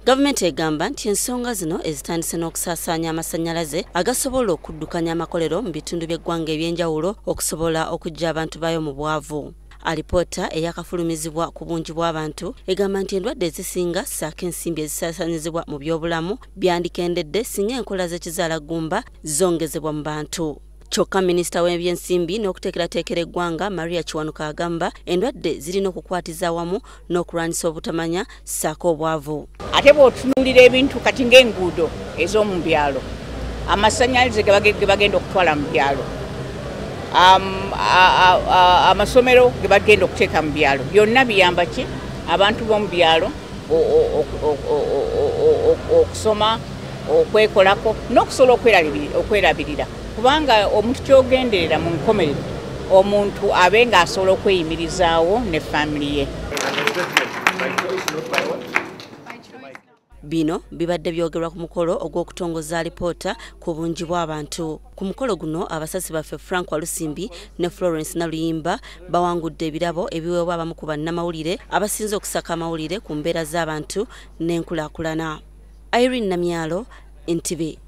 Gavumenti egamba nti ensonga zino ezitandise n'okusaasaanya amasannyalaze agasobola okuddukanya amakolero mu bitundu by'eggwanga ebyenjawulo okusobola okuggya abantu baayo mu bwavu. Alipoota eyakafulumizibwa ku bungi bw'abantu egamba nti endwadde ezisinga ssaako ensimbi ezisaasaanyizibwa mu byobulamu byandikendedde singa enkola z'ekizaala ggumba zongezebwa mu bantu. Kyokka minisita w'ebyensimbi n'okuteekerateekera eggwanga Maria Kiwanuka agamba endwadde zirina okukwatiza awamu n'okulwanyisa obutamanya ssaako obwavu. Ate bw'otunuulira ebintu kati ng'enguudo ez'omu byalo, amasannyalaze ge bagenda okutwala mu byalo, amasomero ge bagenda okuteeka mu byalo, byonna biyamba ki abantu b'omu byalo okusoma, okwekolako n'okusobola okwerabirira. Kubanga omuntu ky'ogenderera mu nkomerero omuntu abe ng'asobola okweyimirizaawo ne family ye. Bino bibadde byogerwa ku mukolo ogw'okutongoza alipoota ku bungi bw'abantu. Ku mukolo guno abasasi baffe Frank Walusimbi ne Florence Naluyimba bawangudde ebirabo ebiweebwa abamu ku bannamawulire abasinze okusaka amawulire ku mbeera z'abantu n'enkulaakulana. Irene Namyalo, NTV.